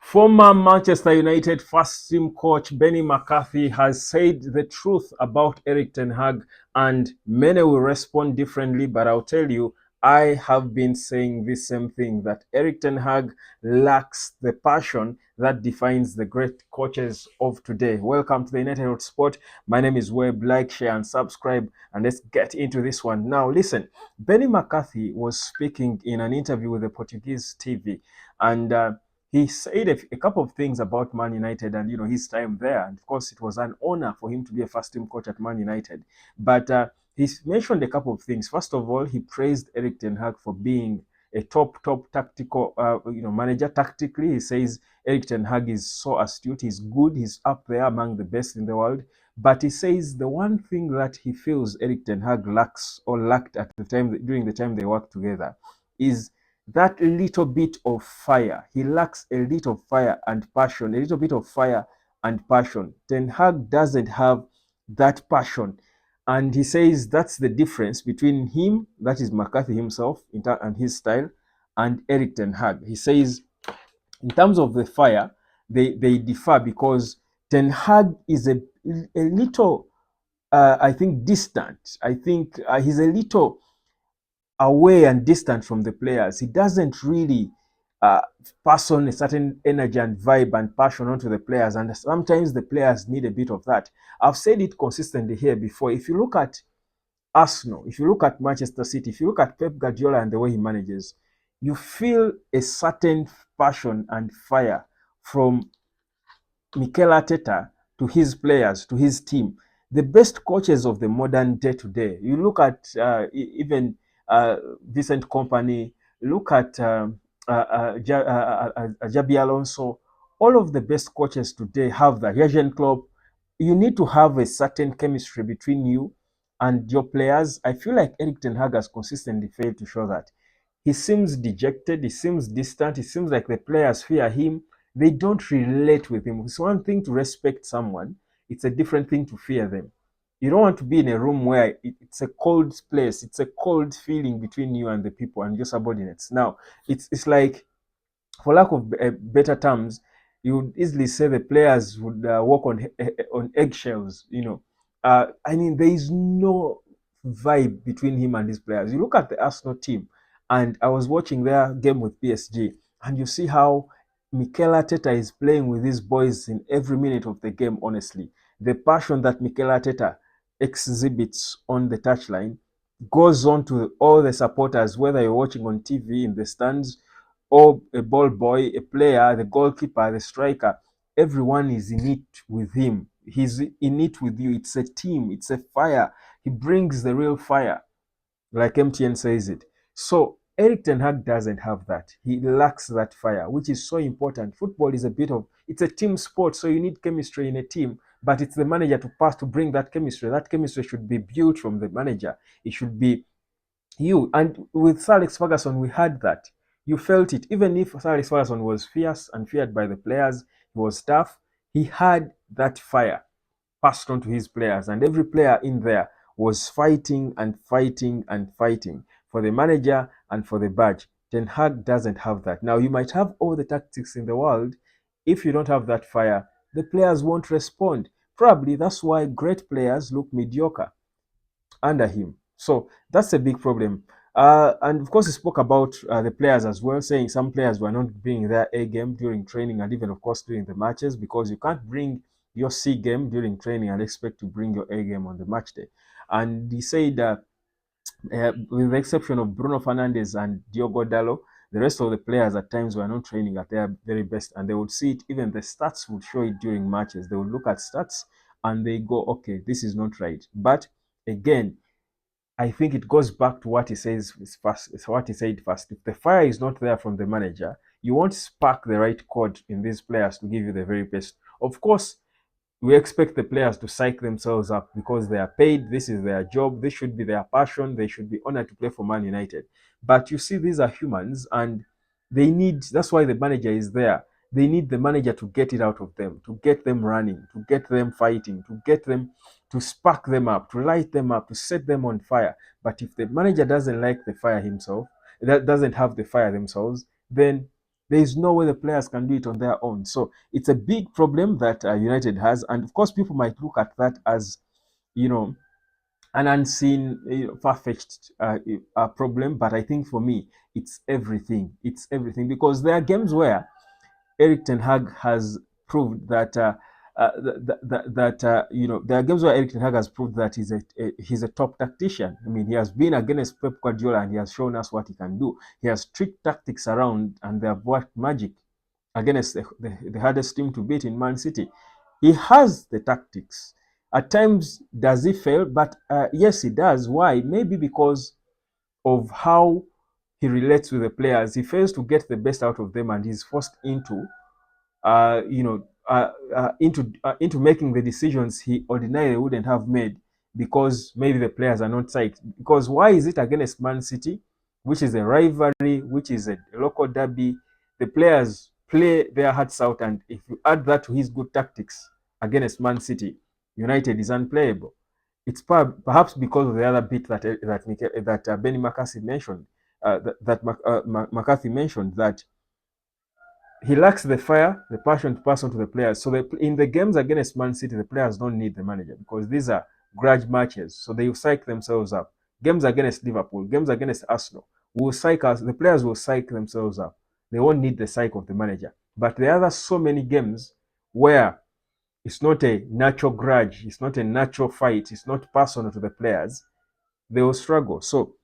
Former Manchester United first team coach Benni McCarthy has said the truth about Erik ten Hag, and many will respond differently, but I'll tell you, I have been saying this same thing, that Erik ten Hag lacks the passion that defines the great coaches of today. Welcome to the United Hot Sport. My name is Webb. Like, share, and subscribe, and let's get into this one. Now, listen, Benni McCarthy was speaking in an interview with the Portuguese TV, and he said a couple of things about Man United and his time there. And of course, it was an honor for him to be a first team coach at Man United. But he mentioned a couple of things. First of all, he praised Erik ten Hag for being a top tactical manager. Tactically, he says Erik ten Hag is so astute. He's good. He's up there among the best in the world. But he says the one thing that he feels Erik ten Hag lacks or lacked at the time during the time they worked together is that little bit of fire. He lacks a little fire and passion, a little bit of fire and passion. Ten Hag doesn't have that passion. And he says that's the difference between him, that is McCarthy himself, and his style, and Erik ten Hag. He says, in terms of the fire, they differ because Ten Hag is a little, I think, distant. I think he's a little away and distant from the players. He doesn't really pass on a certain energy and vibe and passion onto the players. And sometimes the players need a bit of that. I've said it consistently here before. If you look at Arsenal, if you look at Manchester City, if you look at Pep Guardiola and the way he manages, you feel a certain passion and fire from Mikel Arteta to his players, to his team. The best coaches of the modern day today, you look at even Vincent Company, look at Jabi Alonso, all of the best coaches today have that. Jurgen Klopp, you need to have a certain chemistry between you and your players. I feel like Erik ten Hag has consistently failed to show that. He seems dejected, he seems distant, it seems like the players fear him. They don't relate with him. It's one thing to respect someone, it's a different thing to fear them. You don't want to be in a room where it's a cold place, it's a cold feeling between you and the people and your subordinates. Now, it's like, for lack of better terms, you would easily say the players would walk on eggshells. I mean, there is no vibe between him and his players. You look at the Arsenal team, and I was watching their game with PSG, and you see how Mikel Arteta is playing with these boys in every minute of the game. Honestly, the passion that Mikel Arteta exhibits on the touchline goes on to all the supporters, whether you're watching on TV in the stands or a ball boy, a player, the goalkeeper, the striker. Everyone is in it with him. He's in it with you. It's a team. It's a fire. He brings the real fire, like MTN says it. So Erik ten Hag doesn't have that. He lacks that fire, which is so important. Football is it's a team sport, so you need chemistry in a team, but it's the manager to bring that chemistry. That chemistry should be built from the manager. It should be you. And with Sir Alex Ferguson, we had that. You felt it. Even if Sir Alex Ferguson was fierce and feared by the players, he was tough, he had that fire passed on to his players, and every player in there was fighting and fighting and fighting for the manager and for the badge. Ten Hag doesn't have that. Now, you might have all the tactics in the world. If you don't have that fire, the players won't respond. Probably that's why great players look mediocre under him. So that's a big problem. And of course, he spoke about the players as well, saying some players were not bringing their A game during training and even, of course, during the matches, because you can't bring your C game during training and expect to bring your A game on the match day. And he said, with the exception of Bruno Fernandes and Diogo Dalot, the rest of the players at times were not training at their very best, and they would see it. Even the stats would show it during matches. They would look at stats and they go, okay, this is not right. But again, I think it goes back to what he says first. It's what he said first. If the fire is not there from the manager, you won't spark the right chord in these players to give you the very best. Of course, we expect the players to psych themselves up because they are paid. This is their job. This should be their passion. They should be honored to play for Man United. But you see, these are humans, and that's why the manager is there. They need the manager to get it out of them, to get them running, to get them fighting, to get them, to spark them up, to light them up, to set them on fire. But if the manager doesn't like the fire himself, that doesn't have the fire themselves, then There is no way the players can do it on their own. So it's a big problem that United has, and of course, people might look at that as, you know, an unseen, far-fetched problem. But I think for me, it's everything. It's everything, because there are games where Erik Ten Hag has proved that there are games where Erik Ten Hag has proved that he's a top tactician. I mean, he has been against Pep Guardiola and he has shown us what he can do. He has tricked tactics around and they have worked magic against the hardest team to beat in Man City. He has the tactics. At times, does he fail? But yes, he does. Why? Maybe because of how he relates with the players. He fails to get the best out of them, and he's forced into making the decisions he ordinarily wouldn't have made, because maybe the players are not psyched. Because why is it against Man City, which is a rivalry, which is a local derby? The players play their hearts out, and if you add that to his good tactics against Man City, United is unplayable. It's perhaps because of the other bit that Benni McCarthy mentioned, McCarthy mentioned, that he lacks the fire, the passion to pass on to the players. So in the games against Man City, the players don't need the manager because these are grudge matches. So they will psych themselves up. Games against Liverpool, games against Arsenal, will psych us. The players will psych themselves up. They won't need the psych of the manager. But there are so many games where it's not a natural grudge, it's not a natural fight, it's not personal to the players. They will struggle. So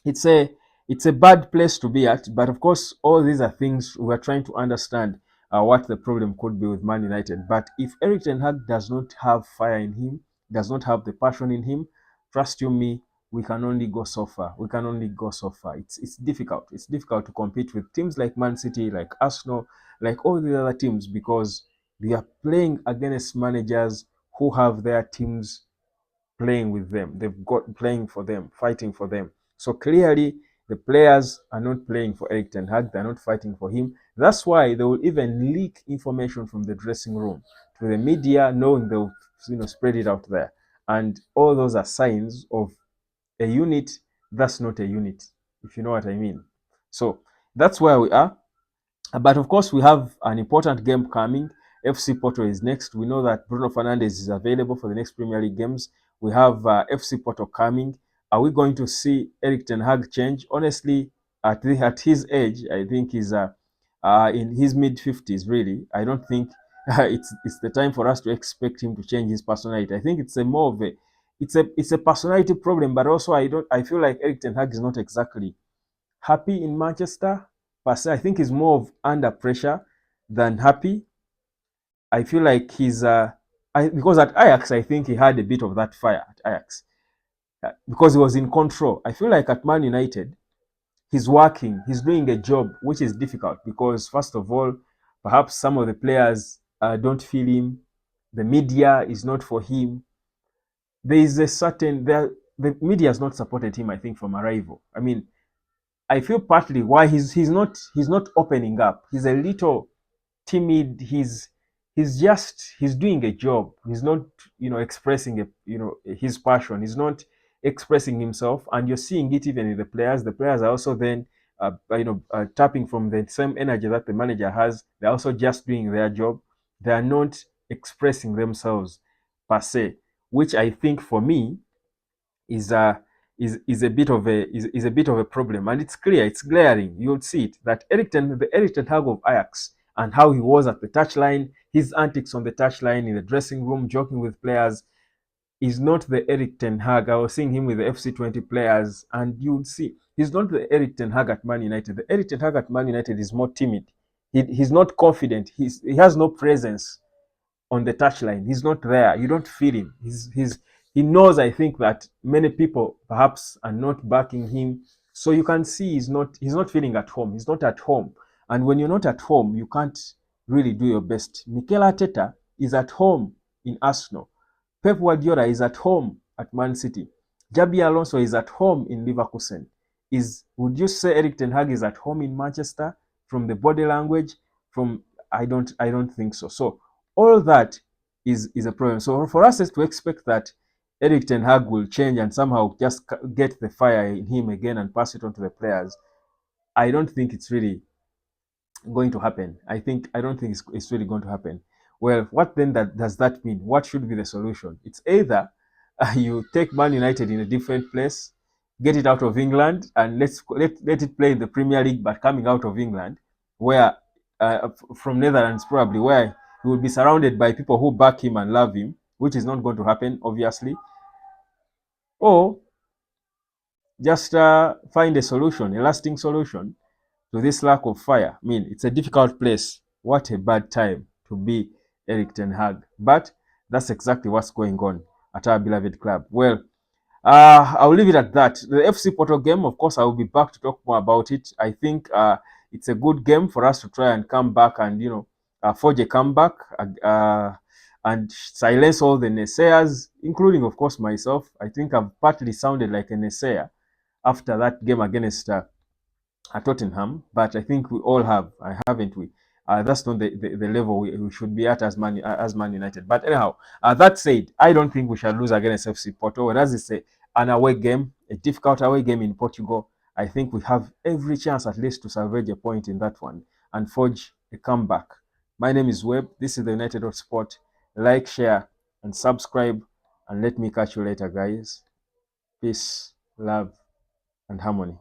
it's a it's a bad place to be at. But of course, all these are things we're trying to understand what the problem could be with Man United. But if Erik Ten Hag does not have fire in him, does not have the passion in him, trust you me, we can only go so far. We can only go so far. It's difficult. It's difficult to compete with teams like Man City, like Arsenal, like all the other teams, because they are playing against managers who have their teams playing with them. They've got playing for them, fighting for them. So clearly, the players are not playing for Erik Ten Hag. They're not fighting for him. That's why they will even leak information from the dressing room to the media, knowing they'll spread it out there. And all those are signs of a unit that's not a unit, if you know what I mean. So that's where we are. But of course, we have an important game coming. FC Porto is next. We know that Bruno Fernandes is available for the next Premier League games. We have FC Porto coming. Are we going to see Erik Ten Hag change? Honestly, at his age, I think he's in his mid-50s, really. I don't think it's the time for us to expect him to change his personality. I think it's a more of a it's a personality problem, but also I feel like Erik Ten Hag is not exactly happy in Manchester per se. I think he's more of under pressure than happy. I feel like because at Ajax, I think he had a bit of that fire at Ajax because he was in control. I feel like at Man United, he's working, he's doing a job which is difficult because, first of all, perhaps some of the players don't feel him. The media is not for him. There is a certain the media has not supported him. I think from arrival. I mean, I feel partly why he's not opening up. He's a little timid. He's doing a job. He's not expressing his passion. He's not expressing himself, and you're seeing it even in the players. The players are also then tapping from the same energy that the manager has. They're also just doing their job. They are not expressing themselves per se, which I think for me is a is a bit of a problem, and it's clear, it's glaring. You'll see it that the Erik Ten Hag of Ajax and how he was at the touchline, his antics on the touchline, in the dressing room, joking with players, is not the Erik Ten Hag. I was seeing him with the FC20 players, and you'll see he's not the Erik Ten Hag at Man United. The Erik Ten Hag at Man United is more timid. He's not confident. He has no presence on the touchline. He's not there. You don't feel him. He knows, I think, that many people perhaps are not backing him. So you can see he's not feeling at home. He's not at home. And when you're not at home, you can't really do your best. Mikel Arteta is at home in Arsenal. Pep Guardiola is at home at Man City. Jabi Alonso is at home in Leverkusen. Would you say Erik Ten Hag is at home in Manchester? From the body language, from I don't think so. So all that is a problem. So for us to expect that Erik Ten Hag will change and somehow just get the fire in him again and pass it on to the players, I don't think it's really going to happen. I don't think it's really going to happen. Well, what then does that mean? What should be the solution? It's either you take Man United in a different place, get it out of England, and let it play in the Premier League, but coming out of England, where from Netherlands probably, where he will be surrounded by people who back him and love him, which is not going to happen, obviously. Or just find a solution, a lasting solution to this lack of fire. I mean, it's a difficult place. What a bad time to be Erik Ten Hag. But that's exactly what's going on at our beloved club. Well, I'll leave it at that. The FC Porto game, of course, I will be back to talk more about it. I think it's a good game for us to try and come back and, forge a comeback and silence all the naysayers, including, of course, myself. I think I've partly sounded like a naysayer after that game against at Tottenham, but I think we all have, haven't we? That's not the level we should be at as Man United. But anyhow, that said, I don't think we shall lose against FC Porto. Whereas it's an away game, a difficult away game in Portugal, I think we have every chance at least to salvage a point in that one and forge a comeback. My name is Webb. This is the United of Sport. Like, share, and subscribe. And let me catch you later, guys. Peace, love, and harmony.